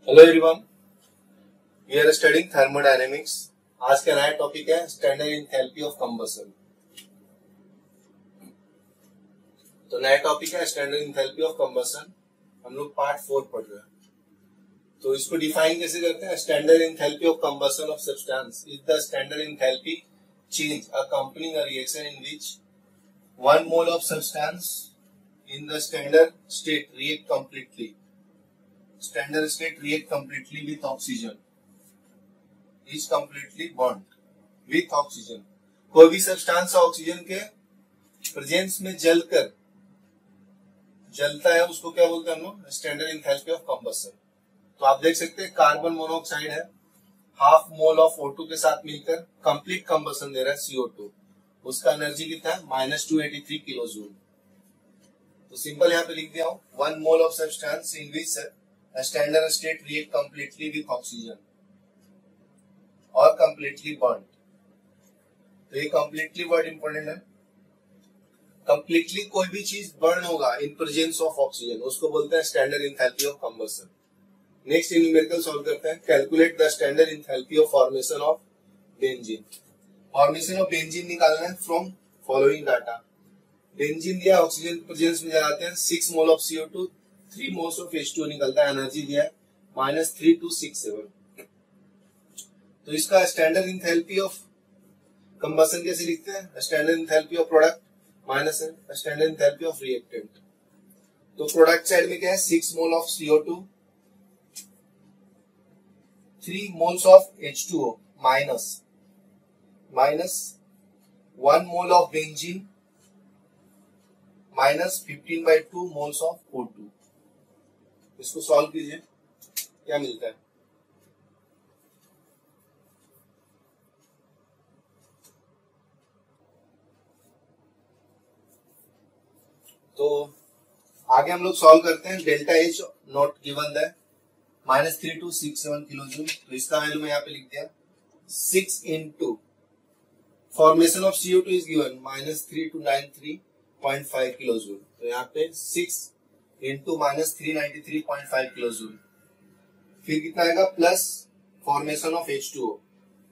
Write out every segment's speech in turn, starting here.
Hello everyone, we are studying thermodynamics. आज का नया टॉपिक है स्टैंडर्ड एंथैल्पी ऑफ कंबशन। तो नया टॉपिक है स्टैंडर्ड एंथैल्पी ऑफ कंबशन। हम लोग पार्ट 4 पढ़ रहे हैं। तो इसको डिफाइन कैसे करते हैं? Standard enthalpy of combustion of substance is the standard enthalpy change accompanying a reaction in which 1 mole of substance in the standard state react completely. Standard state react completely with oxygen. Is completely bond with oxygen. कोई भी substance oxygen के presence में जलता है उसको क्या बोलते हैं हम लोग? Standard enthalpy of combustion. तो आप देख सकते हैं कार्बन मोनोऑक्साइड है, हाफ मोल ऑफ O2 के साथ मिलकर कंप्लीट कंबशन दे रहा है CO2। उसका एनर्जी कितना है? -283 किलो जूल। तो सिंपल यहाँ पे लिख दिया हूँ 1 mole of substance in which standard state react completely with oxygen और कंप्लीटली बर्न। तो ये कंप्लीटली वर्ड इंपॉर्टेंट है। कंप्लीटली कोई भी चीज बर्न होगा इन प्रेजेंस ऑफ ऑक्सीजन, उसको बोलते हैं standard enthalpy of combustion. Next numerical solve करते हैं। Calculate the standard enthalpy of formation of benzene. Formation of benzene निकालना है फ्रॉम फॉलोइंग डाटा। बेंजीन दिया, ऑक्सीजन प्रेजेंस में जाते हैं 6 mole of CO2, 3 moles of H2O निकलता है। एनर्जी दिया है -3267। तो इसका स्टैंडर्ड एंथैल्पी ऑफ कंबशन कैसे लिखते हैं? Standard enthalpy of product minus standard enthalpy of reactant. तो प्रोडक्ट साइड में क्या है? 6 mole of CO2, 3 moles of H2O minus 1 mole of benzene -15/2 moles of O2। इसको सॉल्व कीजिए, क्या मिलता है? तो आगे हम लोग सॉल्व करते हैं। डेल्टा H नॉट गिवन है -3267 किलो जूल। तो इसका वैल्यू मैं यहाँ पे लिख दिया 6 into formation of CO2 is given -3293.5 kilo joule. तो यहाँ पे 6 इंटू -393.5 किलो जूल। फिर कितना आएगा? प्लस फॉर्मेशन ऑफ H2O,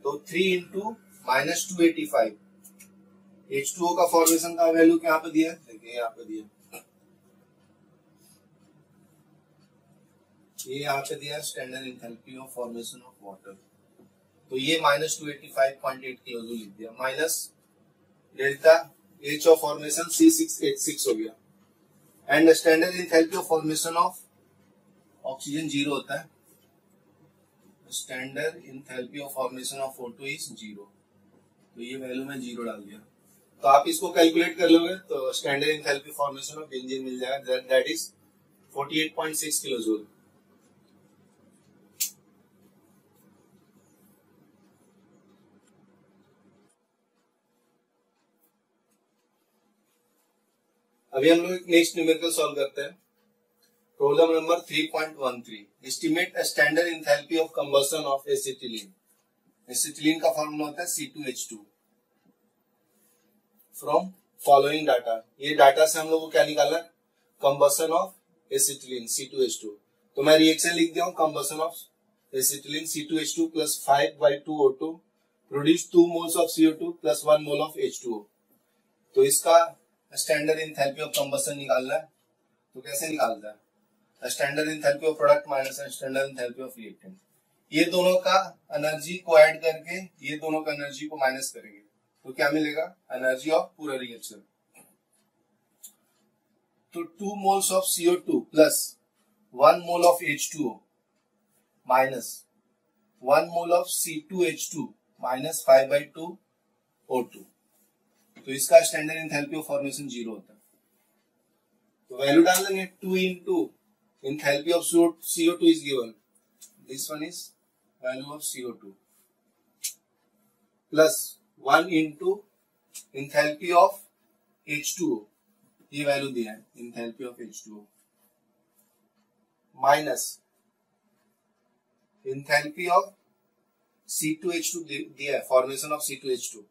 तो 3 इंटू -285। H2O का फॉर्मेशन का वैल्यू क्या यहाँ पे दिया है? देखिए यहाँ पे दिया, ये यहाँ पे दिया standard enthalpy of formation of water. तो ये -285.8 किलो जूल लिख दिया, minus delta H of formation C6H6 हो गया। And standard enthalpy of formation of oxygen 0 होता है। Standard enthalpy of formation of O2 is 0। तो ये वैल्यू में 0 डाल दिया। तो आप इसको कैलकुलेट कर लोगे तो standard enthalpy formation of benzene मिल जाएगा, दैट इज 48.6 किलो जूल। अभी हम लोग नेक्स्ट न्यूमेरिकल सॉल्व करते हैं। Problem number 3.13। Estimate standard enthalpy of combustion of acetylene. Acetylene का फॉर्मूला होता है C2H2 फ्रॉम फॉलोइंग डाटा। ये डाटा से हम लोग को क्या निकालना है? Combustion of acetylene C2H2। तो मैं रिएक्शन लिख दिया हूं। Combustion of acetylene C2H2 plus 5/2 O2 produce 2 moles of CO2 plus 1 mole of H2O। तो इसका स्टैंडर्ड एंथैल्पी ऑफ कंबशन निकालना है। तो कैसे निकालता है? Standard enthalpy of product minus standard enthalpy of reactant. ये दोनों का एनर्जी को ऐड करके ये दोनों का एनर्जी को माइनस करेंगे तो क्या मिलेगा? एनर्जी ऑफ पूरा रिएक्शन। तो 2 moles of CO2 plus 1 mole of H2O minus 1 mole of C2H2 minus 5/2 O2। तो इसका स्टैंडर्ड एंथैल्पी ऑफ फॉर्मेशन 0 होता है। तो वैल्यू डाल देंगे 2 into enthalpy of CO2 is given, this one is value of CO2 plus 1 into enthalpy of H2O, ये value दिया है enthalpy of H2O minus enthalpy of C2H2 दिया है, फॉर्मेशन ऑफ C2H2।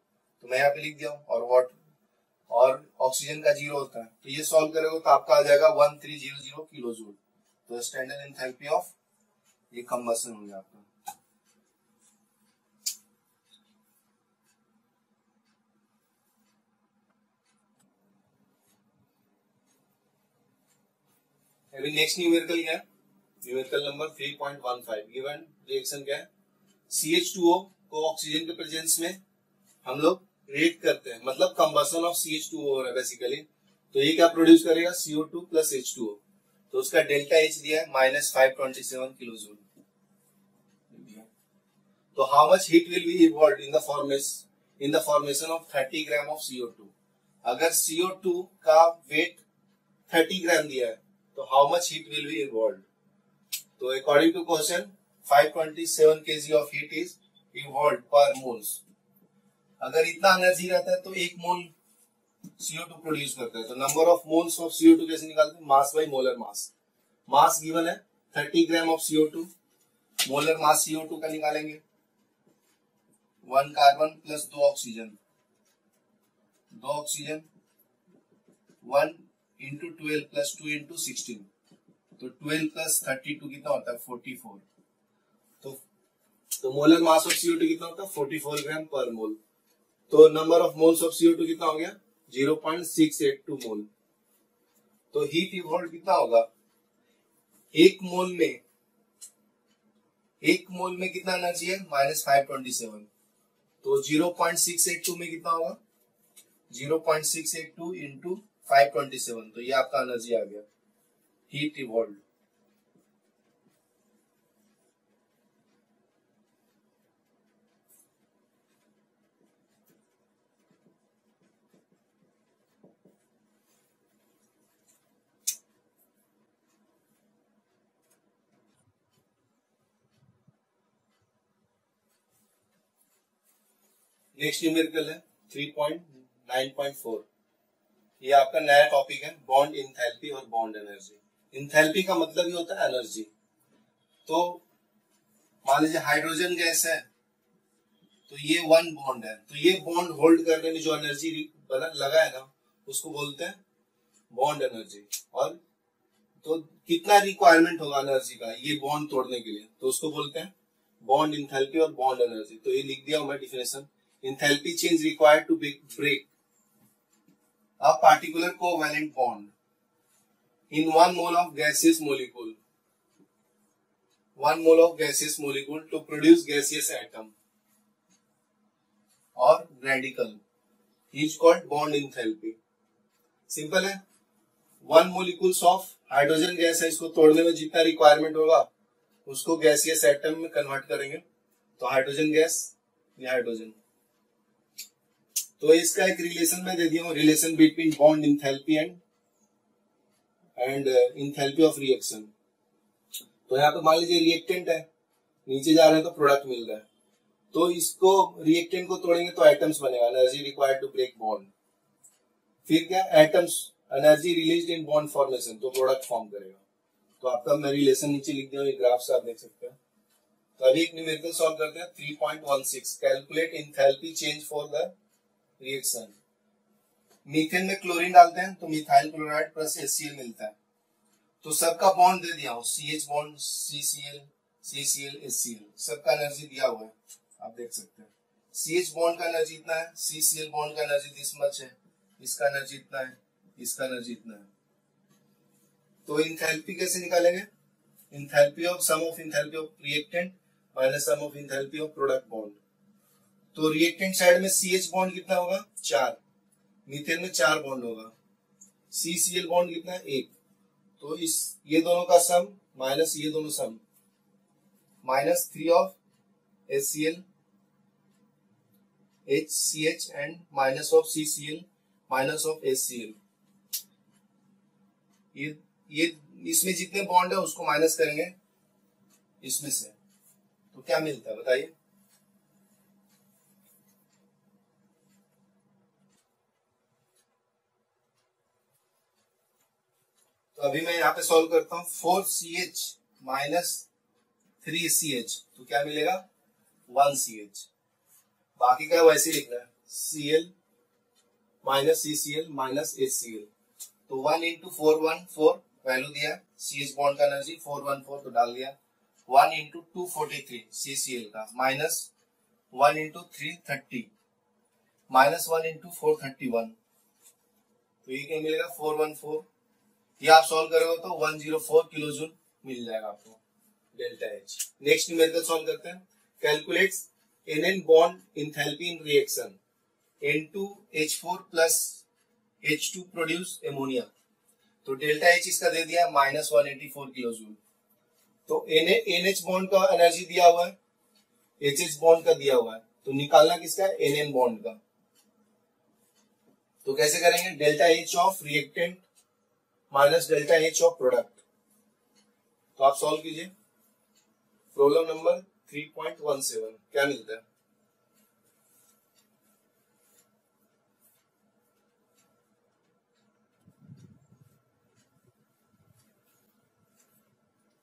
तो मैं यहाँ पे लिख दिया और व्हाट और ऑक्सीजन का 0 होता है। तो ये सॉल्व करेगा तो आपका आ जाएगा 1300 किलो जूल। तो स्टैंडर्ड एंथैल्पी ऑफ ये कंबसन हो गया आपका। अभी नेक्स्ट न्यूमेरिकल क्या है? न्यूमेरिकल नंबर 3.15 गिवन रिएक्शन क्या है? CH2O को ऑक्सीजन के प्रेजेंस में हम लोग रिएक्ट करते हैं, मतलब कंबसन ऑफ CH2O हो रहा है बेसिकली। तो ये क्या प्रोड्यूस करेगा? CO2 plus H2O। तो उसका डेल्टा H दिया है -527 किलो जूल। तो how much heat will be evolve in the formation of 30 gram of CO2? अगर CO2 का वेट 30 ग्राम दिया है तो how much heat will be evolve? तो according to question 527 kg of heat is evolve per moles. अगर इतना energy रहता है तो एक मोल CO2 प्रोड्यूस करता है। तो number of moles of CO2 कैसे निकालते हैं? Mass by molar mass. Mass given है 30 gram of CO2, molar mass CO2 का निकालेंगे 1 carbon plus 2 oxygen 1 into 12 plus 2 into 16। तो 12 प्लस 32 कितना होता है? 44। तो मोलर मास ऑफ CO2 कितना होता है? 44 ग्राम पर मोल। तो number of moles of CO2 कितना हो गया? 0.682 मोल। तो हीट इवॉल्व कितना होगा? एक मोल में कितना एनर्जी है? -527। तो 0.682 में कितना होगा? 0.682 इंटू 527। तो ये आपका एनर्जी आ गया, हीट इवॉल्व। नेक्स्ट न्यूमेरिकल है 3.9.4। ये आपका नया टॉपिक है, बॉन्ड इंथैल्पी और बॉन्ड एनर्जी। इंथैल्पी का मतलब ही होता है एनर्जी। तो मान लीजिए हाइड्रोजन गैस है, तो ये 1 बॉन्ड है, तो ये बॉन्ड होल्ड करने में जो एनर्जी लगा है ना, उसको बोलते हैं बॉन्ड एनर्जी। और तो कितना रिक्वायरमेंट होगा एनर्जी का ये बॉन्ड तोड़ने के लिए, तो उसको बोलते हैं बॉन्ड इंथैल्पी और बॉन्ड एनर्जी। तो ये लिख दिया मैं definition. Enthalpy change required to break a particular covalent bond in 1 mole of gaseous molecule. 1 mole of gaseous molecule to produce gaseous atom or radical is called bond enthalpy. Simple है, 1 molecules of hydrogen gas है, इसको तोड़ने में जितना requirement होगा उसको gaseous atom में convert करेंगे। तो हाइड्रोजन गैस, ये हाइड्रोजन। तो इसका एक रिलेशन में दे दिया हूं, relation between bond enthalpy and enthalpy of reaction. तो यहाँ पे मान लीजिए रिएक्टेंट है, नीचे जा रहे हैं तो प्रोडक्ट मिल रहा है। तो इसको रिएक्टेंट को तोड़ेंगे तो एटम्स बनेगा, energy required to break bond. फिर क्या? Atoms, energy released in bond formation, तो प्रोडक्ट फॉर्म करेगा। तो आपका मैं रिलेशन नीचे लिख दिया हूं, ग्राफ से आप देख सकते हैं। तो अभी एक न्यूमेरिकल सॉल्व करते हैं 3.16 calculate enthalpy change for the reaction. Methane में क्लोरीन डालते हैं तो मिथाइल क्लोराइड प्लस HCl मिलता है। तो सबका बॉन्ड दे दिया हो, CH bond CCl CCl HCl, सबका एनर्जी दिया हुआ है, आप देख सकते हैं। CH बॉन्ड का एनर्जी इतना है, CCl बॉन्ड का एनर्जी दिस मच है, इसका एनर्जी इतना है, इसका एनर्जी इतना है। तो इंथैल्पी कैसे निकालेंगे? Enthalpy of sum of enthalpy of reactant minus sum of enthalpy of product bond. तो रिएक्टेंट साइड में CH बॉन्ड कितना होगा? 4। मीथेन में 4 बॉन्ड होगा। CCl बॉन्ड कितना है? 1। तो इस ये दोनों का सम माइनस ये दोनों सम, -3 of HCl HCH and minus of CCl minus of HCl। ये इसमें जितने बॉन्ड है उसको माइनस करेंगे इसमें से, तो क्या मिलता है बताइए? तो अभी मैं यहाँ पे सॉल्व करता हूँ 4CH माइनस 3CH, तो क्या मिलेगा? 1CH। बाकी का वैसे ही लिखना है, Cl minus CCl minus HCl। तो 1 इंटू 414 वैल्यू दिया, CH बॉन्ड का एनर्जी 414 तो डाल दिया, 1 इंटू 243 CCl का माइनस 1 इंटू 330 माइनस 1 इंटू 431, तो ये क्या मिलेगा 414। ये आप सॉल्व करोगे तो 104 किलो जूल मिल जाएगा आपको delta H. Next numerical solve करते हैं। Calculates Nn bond enthalpy in reaction N2H4 plus H2 produce ammonia. तो डेल्टा एच इसका दे दिया माइनस 184 किलो जूल। तो NH बॉन्ड का एनर्जी दिया हुआ है, HH बॉन्ड का दिया हुआ है, तो निकालना किसका है NN बॉन्ड का। तो कैसे करेंगे, delta H of reactant minus delta H of product. तो आप सॉल्व कीजिए। प्रॉब्लम नंबर 3.17 क्या मिलता है।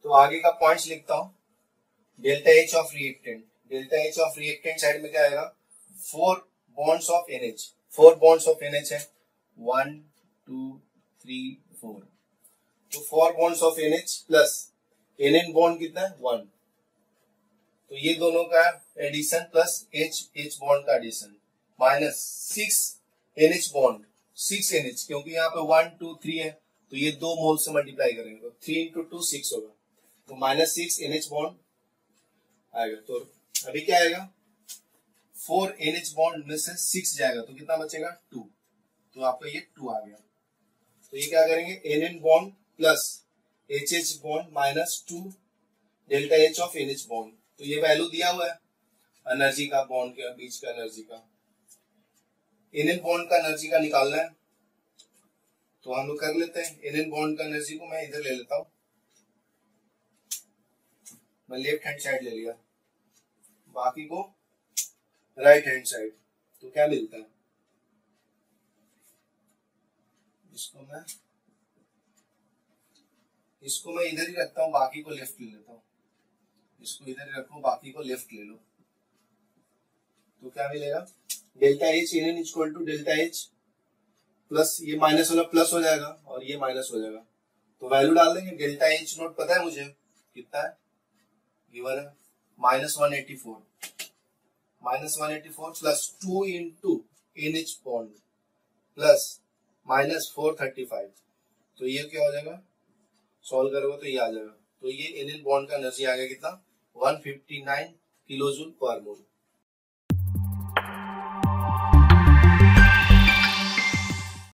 तो आगे का पॉइंट्स लिखता हूं। Delta H of reactant, delta H of reactant side में क्या आएगा, 4 bonds of NH, 4 bonds of NH है 1 2 3 4, तो 4 bonds of NH plus NN bond कितना है 1, तो ये दोनों का एडिशन प्लस H बॉन्ड का एडिशन माइनस 6 NH बॉन्ड, 6 NH क्योंकि यहाँ पे 1 2 3 है, तो ये 2 मोल से मल्टीप्लाई करेंगे तो 3 इंटू 2 6 होगा, तो माइनस 6 NH बॉन्ड आएगा। तो अभी क्या आएगा, 4 NH बॉन्ड में से 6 जाएगा तो कितना बचेगा 2, तो आपका ये 2 आ गया। तो ये क्या करेंगे, NN bond plus HH bond minus 2 delta H of NH bond. तो ये वैल्यू दिया हुआ है एनर्जी का, बॉन्ड के बीच का एनर्जी का। NN बॉन्ड का एनर्जी का निकालना है, तो हम लोग कर लेते हैं। NN बॉन्ड का एनर्जी को मैं इधर ले लेता हूं, मैं लेफ्ट हैंड साइड ले लिया, बाकी को राइट हैंड साइड। तो क्या मिलता है, इसको मैं इधर ही रखता हूं, बाकी को लेफ्ट ले लेता हूं, इसको इधर ही रखो, बाकी को लेफ्ट ले लो। तो क्या मिलेगा, delta H NN equal to delta H plus ये माइनस वाला प्लस हो जाएगा और ये माइनस हो जाएगा, तो वैल्यू डाल देंगे। डेल्टा एच नोट पता है मुझे कितना है, गिवन है minus 184 plus 2 into NH bond plus minus 435, तो ये क्या हो जाएगा, सॉल्व करोगे तो ये आ जाएगा। तो ये NN बॉन्ड का एनर्जी आ गया कितना, 159 किलो जूल पर मोल।